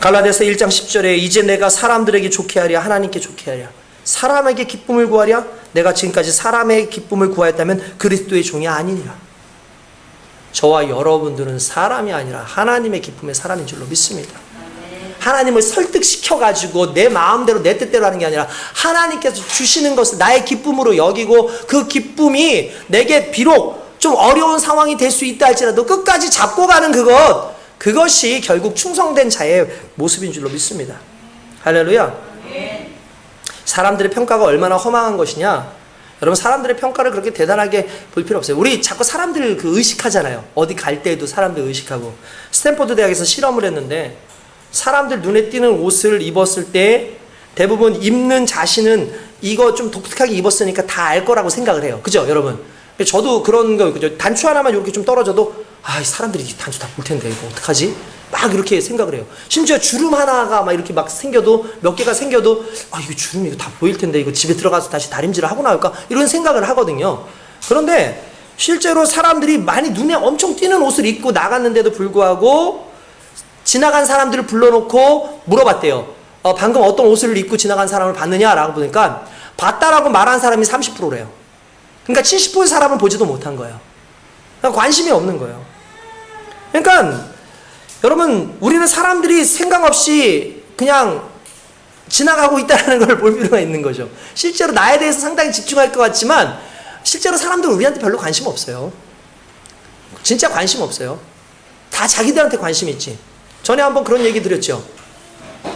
갈라디아서 1장 10절에 이제 내가 사람들에게 좋게 하랴 하나님께 좋게 하랴 사람에게 기쁨을 구하랴 내가 지금까지 사람의 기쁨을 구하였다면 그리스도의 종이 아니니라. 저와 여러분들은 사람이 아니라 하나님의 기쁨의 사람인 줄로 믿습니다. 하나님을 설득시켜가지고 내 마음대로 내 뜻대로 하는 게 아니라 하나님께서 주시는 것을 나의 기쁨으로 여기고 그 기쁨이 내게 비록 좀 어려운 상황이 될 수 있다 할지라도 끝까지 잡고 가는 그것이 결국 충성된 자의 모습인 줄로 믿습니다. 할렐루야. 사람들의 평가가 얼마나 허망한 것이냐. 여러분 사람들의 평가를 그렇게 대단하게 볼 필요 없어요. 우리 자꾸 사람들을 의식하잖아요. 어디 갈 때에도 사람들 의식하고. 스탠포드 대학에서 실험을 했는데 사람들 눈에 띄는 옷을 입었을 때 대부분 입는 자신은 이거 좀 독특하게 입었으니까 다 알 거라고 생각을 해요. 그죠 여러분? 저도 그런 거 그죠? 단추 하나만 이렇게 좀 떨어져도 아 사람들이 이 단추 다 볼 텐데 이거 어떡하지? 막 이렇게 생각을 해요. 심지어 주름 하나가 막 이렇게 막 생겨도 몇 개가 생겨도 아 이거 주름 이거 다 보일 텐데 이거 집에 들어가서 다시 다림질을 하고 나올까 이런 생각을 하거든요. 그런데 실제로 사람들이 많이 눈에 엄청 띄는 옷을 입고 나갔는데도 불구하고 지나간 사람들을 불러놓고 물어봤대요. 방금 어떤 옷을 입고 지나간 사람을 봤느냐라고 보니까 봤다라고 말한 사람이 30%래요. 그러니까 70%의 사람은 보지도 못한 거예요. 그러니까 관심이 없는 거예요. 그러니까 여러분, 우리는 사람들이 생각 없이 그냥 지나가고 있다는 걸 볼 필요가 있는 거죠. 실제로 나에 대해서 상당히 집중할 것 같지만 실제로 사람들은 우리한테 별로 관심 없어요. 진짜 관심 없어요. 다 자기들한테 관심 있지. 전에 한번 그런 얘기 드렸죠.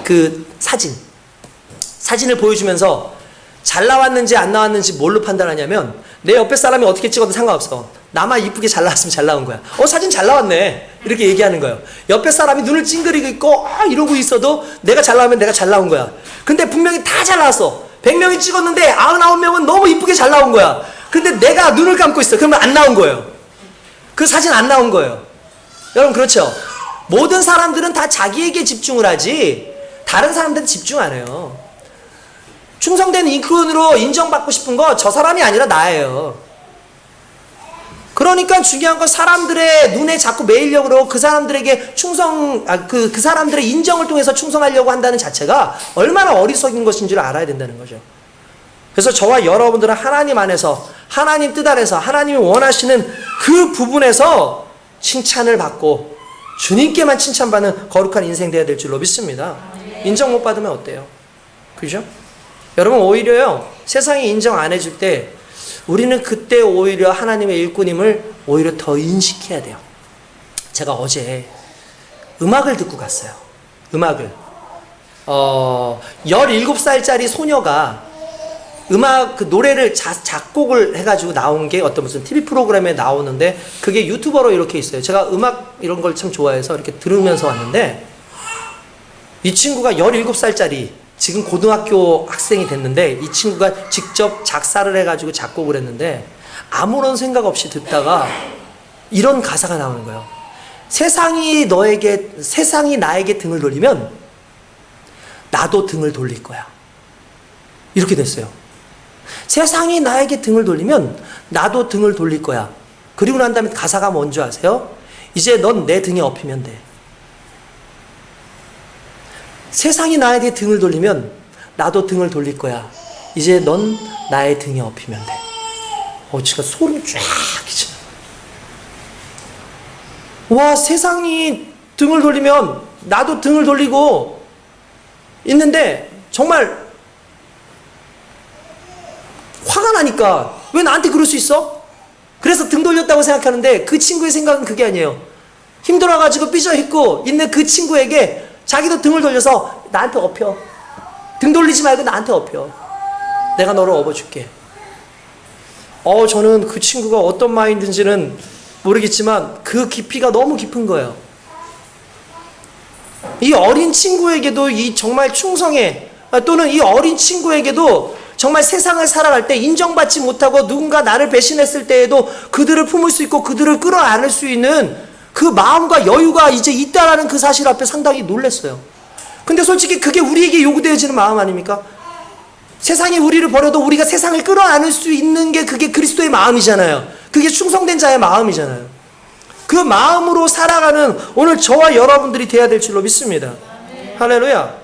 그 사진을 보여주면서 잘 나왔는지 안 나왔는지 뭘로 판단하냐면 내 옆에 사람이 어떻게 찍어도 상관없어. 나만 이쁘게 잘 나왔으면 잘 나온 거야. 사진 잘 나왔네. 이렇게 얘기하는 거예요. 옆에 사람이 눈을 찡그리고 있고 이러고 있어도 내가 잘 나오면 내가 잘 나온 거야. 근데 분명히 다 잘 나왔어. 100명이 찍었는데 99명은 너무 이쁘게 잘 나온 거야. 근데 내가 눈을 감고 있어. 그러면 안 나온 거예요. 그 사진 안 나온 거예요. 여러분, 그렇죠? 모든 사람들은 다 자기에게 집중을 하지 다른 사람들은 집중 안 해요. 충성된 인권으로 인정받고 싶은 거 저 사람이 아니라 나예요. 그러니까 중요한 건 사람들의 눈에 자꾸 매이려고 그 사람들에게 그 사람들의 인정을 통해서 충성하려고 한다는 자체가 얼마나 어리석인 것인지를 알아야 된다는 거죠. 그래서 저와 여러분들은 하나님 안에서, 하나님 뜻 안에서, 하나님이 원하시는 그 부분에서 칭찬을 받고 주님께만 칭찬받는 거룩한 인생 되어야 될 줄로 믿습니다. 인정 못 받으면 어때요? 그죠? 여러분, 오히려요, 세상이 인정 안 해줄 때 우리는 그때 오히려 하나님의 일꾼임을 오히려 더 인식해야 돼요. 제가 어제 음악을 듣고 갔어요. 음악을 17살짜리 소녀가 음악, 그 노래를 작곡을 해가지고 나온 게 어떤 무슨 TV 프로그램에 나오는데 그게 유튜버로 이렇게 있어요. 제가 음악 이런 걸 참 좋아해서 이렇게 들으면서 왔는데 이 친구가 17살짜리 지금 고등학교 학생이 됐는데 이 친구가 직접 작사를 해가지고 작곡을 했는데 아무런 생각 없이 듣다가 이런 가사가 나오는 거예요. 세상이 나에게 등을 돌리면 나도 등을 돌릴 거야. 이렇게 됐어요. 세상이 나에게 등을 돌리면 나도 등을 돌릴 거야. 그리고 난 다음에 가사가 뭔지 아세요? 이제 넌 내 등에 업히면 돼. 세상이 나에게 등을 돌리면 나도 등을 돌릴 거야. 이제 넌 나의 등에 업히면 돼. 제가 소름 쫙 끼치는 거예요. 와, 세상이 등을 돌리면 나도 등을 돌리고 있는데 정말 화가 나니까 왜 나한테 그럴 수 있어? 그래서 등 돌렸다고 생각하는데 그 친구의 생각은 그게 아니에요. 힘들어가지고 삐져있고 있는 그 친구에게 자기도 등을 돌려서 나한테 업혀. 등 돌리지 말고 나한테 업혀. 내가 너를 업어줄게. 저는 그 친구가 어떤 마인드인지는 모르겠지만 그 깊이가 너무 깊은 거예요. 이 어린 친구에게도 이 정말 충성에 또는 이 어린 친구에게도 정말 세상을 살아갈 때 인정받지 못하고 누군가 나를 배신했을 때에도 그들을 품을 수 있고 그들을 끌어안을 수 있는 그 마음과 여유가 이제 있다라는 그 사실 앞에 상당히 놀랐어요. 근데 솔직히 그게 우리에게 요구되어지는 마음 아닙니까? 세상이 우리를 버려도 우리가 세상을 끌어안을 수 있는 게 그게 그리스도의 마음이잖아요. 그게 충성된 자의 마음이잖아요. 그 마음으로 살아가는 오늘 저와 여러분들이 돼야 될 줄로 믿습니다. 할렐루야.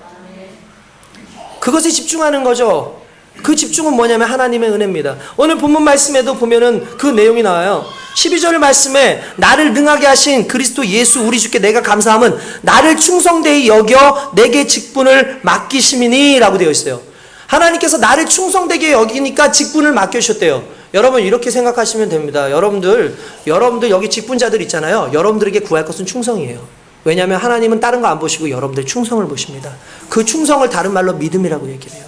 그것에 집중하는 거죠. 그 집중은 뭐냐면 하나님의 은혜입니다. 오늘 본문 말씀에도 보면은 그 내용이 나와요. 12절 말씀에 나를 능하게 하신 그리스도 예수 우리 주께 내가 감사함은 나를 충성되이 여겨 내게 직분을 맡기심이니 라고 되어 있어요. 하나님께서 나를 충성되게 여기니까 직분을 맡겨주셨대요. 여러분 이렇게 생각하시면 됩니다. 여러분들 여기 직분자들 있잖아요. 여러분들에게 구할 것은 충성이에요. 왜냐하면 하나님은 다른 거 안 보시고 여러분들의 충성을 보십니다. 그 충성을 다른 말로 믿음이라고 얘기를 해요.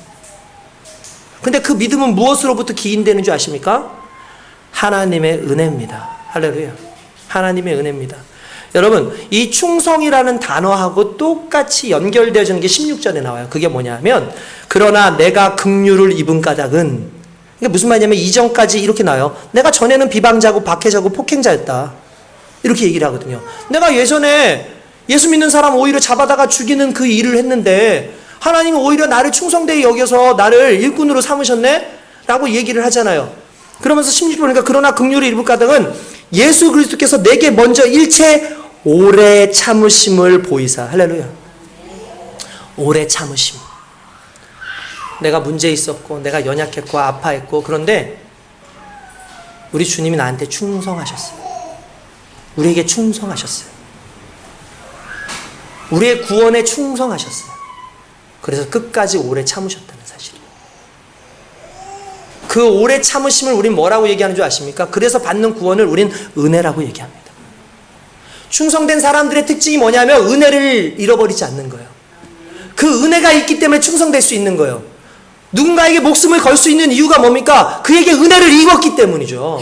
근데 그 믿음은 무엇으로부터 기인되는 줄 아십니까? 하나님의 은혜입니다. 할렐루야. 하나님의 은혜입니다. 여러분 이 충성이라는 단어하고 똑같이 연결되어지는 게 16절에 나와요. 그게 뭐냐면 그러나 내가 긍휼을 입은 까닭은, 이게 무슨 말이냐면 이전까지 이렇게 나와요. 내가 전에는 비방자고 박해자고 폭행자였다. 이렇게 얘기를 하거든요. 내가 예전에 예수 믿는 사람 오히려 잡아다가 죽이는 그 일을 했는데 하나님은 오히려 나를 충성되이 여겨서 나를 일꾼으로 삼으셨네? 라고 얘기를 하잖아요. 그러면서 16절 보니까 그러나 긍휼을 입은 까닭은 예수 그리스도께서 내게 먼저 일체 오래 참으심을 보이사. 할렐루야. 오래 참으심. 내가 문제 있었고 내가 연약했고 아파했고, 그런데 우리 주님이 나한테 충성하셨어요. 우리에게 충성하셨어요. 우리의 구원에 충성하셨어요. 그래서 끝까지 오래 참으셨다는 사실이에요. 그 오래 참으심을 우린 뭐라고 얘기하는 줄 아십니까? 그래서 받는 구원을 우린 은혜라고 얘기합니다. 충성된 사람들의 특징이 뭐냐면 은혜를 잃어버리지 않는 거예요. 그 은혜가 있기 때문에 충성될 수 있는 거예요. 누군가에게 목숨을 걸 수 있는 이유가 뭡니까? 그에게 은혜를 입었기 때문이죠.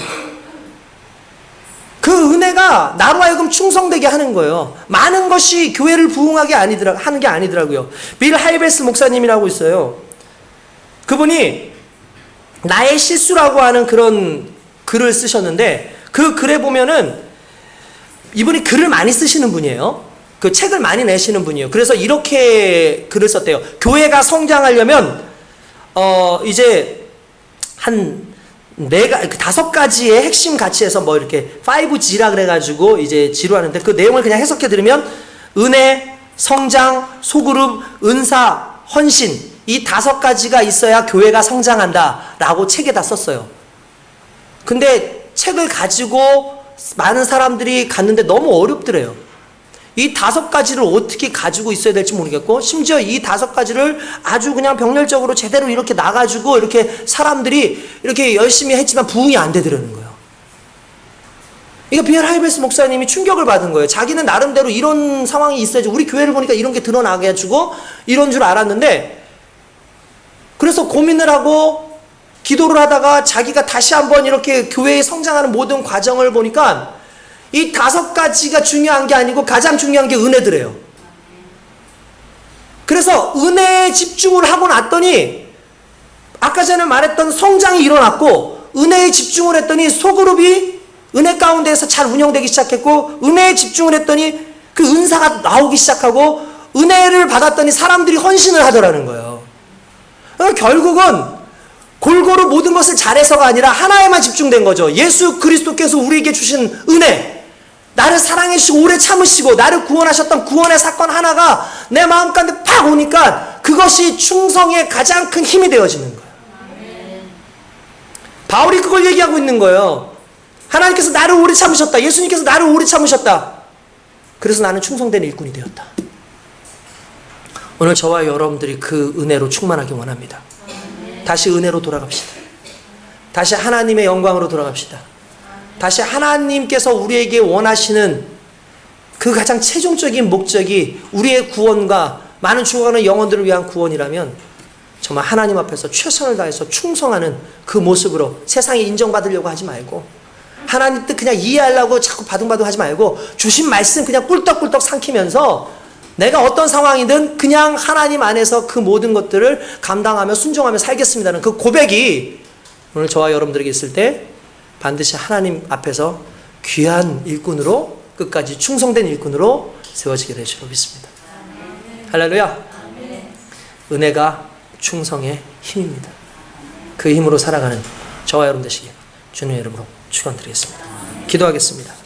그 은혜가 나로 하여금 충성되게 하는 거예요. 많은 것이 교회를 부흥하게 하는 게 아니더라고요. 빌 하이베스 목사님이라고 있어요. 그분이 나의 실수라고 하는 그런 글을 쓰셨는데, 그 글에 보면은 이분이 글을 많이 쓰시는 분이에요. 그 책을 많이 내시는 분이에요. 그래서 이렇게 글을 썼대요. 교회가 성장하려면 이제 한 5가지의 핵심 가치에서 뭐 이렇게 5G라 그래가지고 이제 지루하는데, 그 내용을 그냥 해석해 드리면 은혜, 성장, 소그룹, 은사, 헌신, 이 5가지가 있어야 교회가 성장한다 라고 책에다 썼어요. 근데 책을 가지고 많은 사람들이 갔는데 너무 어렵더래요. 이 5가지를 어떻게 가지고 있어야 될지 모르겠고, 심지어 이 5가지를 아주 그냥 병렬적으로 제대로 이렇게 나가지고 이렇게 사람들이 이렇게 열심히 했지만 부흥이 안 되더라는 거예요. 그러니까 빌 하이베스 목사님이 충격을 받은 거예요. 자기는 나름대로 이런 상황이 있어야지, 우리 교회를 보니까 이런 게 드러나게 해주고 이런 줄 알았는데, 그래서 고민을 하고 기도를 하다가 자기가 다시 한번 이렇게 교회에 성장하는 모든 과정을 보니까 이 5가지가 중요한 게 아니고 가장 중요한 게 은혜더래요. 그래서 은혜에 집중을 하고 났더니 아까 전에 말했던 성장이 일어났고, 은혜에 집중을 했더니 소그룹이 은혜 가운데에서 잘 운영되기 시작했고, 은혜에 집중을 했더니 그 은사가 나오기 시작하고, 은혜를 받았더니 사람들이 헌신을 하더라는 거예요. 그러니까 결국은 골고루 모든 것을 잘해서가 아니라 하나에만 집중된 거죠. 예수 그리스도께서 우리에게 주신 은혜, 나를 사랑해 주시고 오래 참으시고 나를 구원하셨던 구원의 사건 하나가 내 마음 가운데 팍 오니까 그것이 충성의 가장 큰 힘이 되어지는 거예요. 바울이 그걸 얘기하고 있는 거예요. 하나님께서 나를 오래 참으셨다. 예수님께서 나를 오래 참으셨다. 그래서 나는 충성된 일꾼이 되었다. 오늘 저와 여러분들이 그 은혜로 충만하기 원합니다. 다시 은혜로 돌아갑시다. 다시 하나님의 영광으로 돌아갑시다. 다시 하나님께서 우리에게 원하시는 그 가장 최종적인 목적이 우리의 구원과 많은 죽어가는 영혼들을 위한 구원이라면, 정말 하나님 앞에서 최선을 다해서 충성하는 그 모습으로 세상에 인정받으려고 하지 말고, 하나님 뜻 그냥 이해하려고 자꾸 바둥바둥 하지 말고, 주신 말씀 그냥 꿀떡꿀떡 삼키면서 내가 어떤 상황이든 그냥 하나님 안에서 그 모든 것들을 감당하며 순종하며 살겠습니다는 그 고백이 오늘 저와 여러분들에게 있을 때 반드시 하나님 앞에서 귀한 일꾼으로, 끝까지 충성된 일꾼으로 세워지게 될 줄로 믿습니다. 할렐루야. 은혜가 충성의 힘입니다. 그 힘으로 살아가는 저와 여러분 되시길 주님의 이름으로 축원드리겠습니다. 기도하겠습니다.